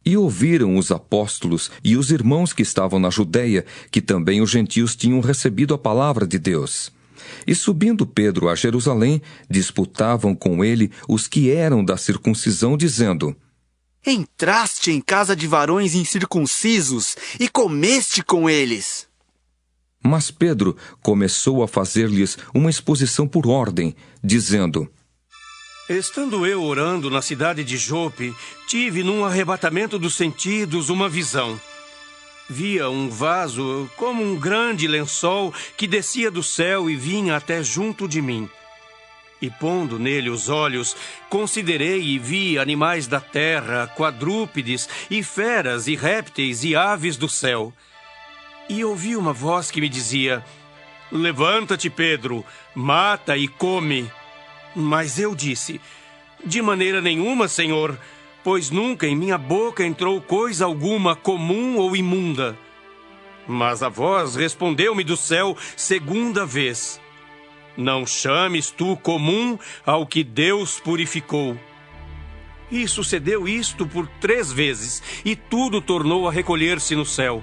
E ouviram os apóstolos e os irmãos que estavam na Judeia, que também os gentios tinham recebido a palavra de Deus. E subindo Pedro a Jerusalém, disputavam com ele os que eram da circuncisão, dizendo: Entraste em casa de varões incircuncisos e comeste com eles. Mas Pedro começou a fazer-lhes uma exposição por ordem, dizendo: Estando eu orando na cidade de Jope, tive num arrebatamento dos sentidos uma visão. Via um vaso como um grande lençol que descia do céu e vinha até junto de mim. E pondo nele os olhos, considerei e vi animais da terra, quadrúpedes, e feras, e répteis, e aves do céu. E ouvi uma voz que me dizia: Levanta-te, Pedro, mata e come. Mas eu disse: De maneira nenhuma, Senhor, pois nunca em minha boca entrou coisa alguma comum ou imunda. Mas a voz respondeu-me do céu segunda vez: Não chames tu comum ao que Deus purificou. E sucedeu isto por 3 vezes, e tudo tornou a recolher-se no céu.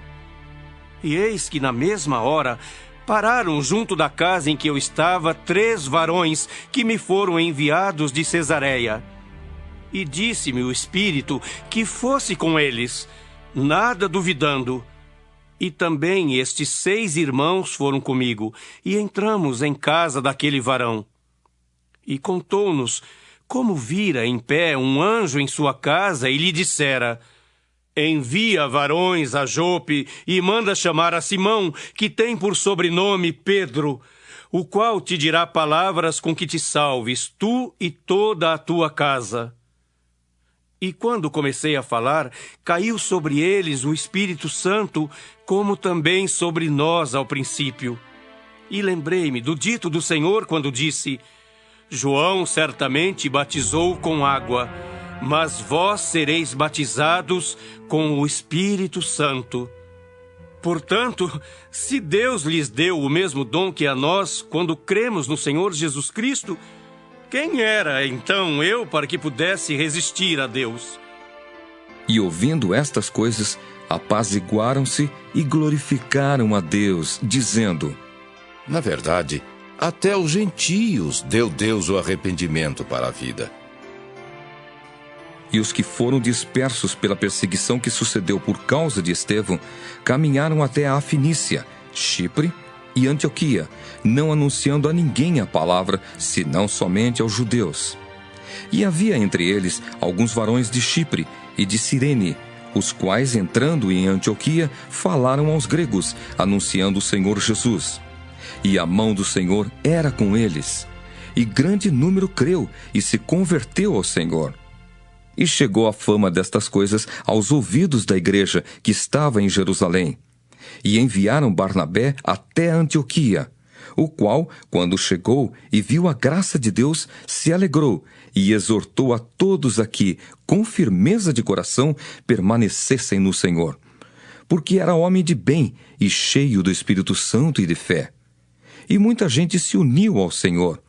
E eis que na mesma hora pararam junto da casa em que eu estava 3 varões que me foram enviados de Cesareia. E disse-me o Espírito que fosse com eles, nada duvidando. E também estes 6 irmãos foram comigo, e entramos em casa daquele varão. E contou-nos como vira em pé um anjo em sua casa e lhe dissera: Envia varões a Jope e manda chamar a Simão, que tem por sobrenome Pedro, o qual te dirá palavras com que te salves, tu e toda a tua casa. E quando comecei a falar, caiu sobre eles o Espírito Santo, como também sobre nós ao princípio. E lembrei-me do dito do Senhor quando disse: João certamente batizou com água, mas vós sereis batizados com o Espírito Santo. Portanto, se Deus lhes deu o mesmo dom que a nós quando cremos no Senhor Jesus Cristo, quem era então eu para que pudesse resistir a Deus? E ouvindo estas coisas, apaziguaram-se e glorificaram a Deus, dizendo: Na verdade, até os gentios deu Deus o arrependimento para a vida. E os que foram dispersos pela perseguição que sucedeu por causa de Estevão, caminharam até a Finícia, Chipre e Antioquia, não anunciando a ninguém a palavra, senão somente aos judeus. E havia entre eles alguns varões de Chipre e de Cirene, os quais, entrando em Antioquia, falaram aos gregos, anunciando o Senhor Jesus. E a mão do Senhor era com eles. E grande número creu e se converteu ao Senhor. E chegou a fama destas coisas aos ouvidos da igreja que estava em Jerusalém. E enviaram Barnabé até Antioquia, o qual, quando chegou e viu a graça de Deus, se alegrou e exortou a todos aqui, com firmeza de coração, permanecessem no Senhor. Porque era homem de bem e cheio do Espírito Santo e de fé. E muita gente se uniu ao Senhor.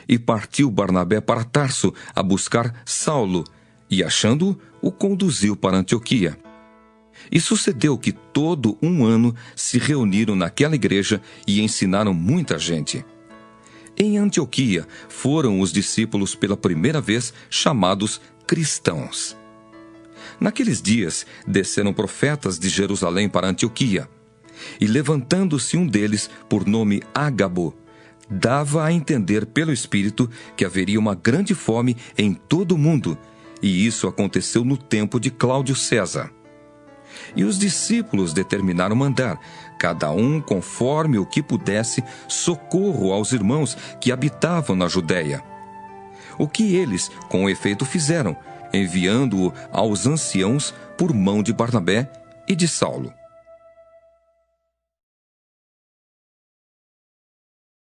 E partiu Barnabé para Tarso a buscar Saulo, e achando-o, o conduziu para Antioquia. E sucedeu que todo um ano se reuniram naquela igreja e ensinaram muita gente. Em Antioquia foram os discípulos pela primeira vez chamados cristãos. Naqueles dias desceram profetas de Jerusalém para Antioquia, e levantando-se um deles, por nome Ágabo, dava a entender pelo Espírito que haveria uma grande fome em todo o mundo, e isso aconteceu no tempo de Cláudio César. E os discípulos determinaram mandar, cada um conforme o que pudesse, socorro aos irmãos que habitavam na Judéia. O que eles, com efeito, fizeram, enviando-o aos anciãos por mão de Barnabé e de Saulo.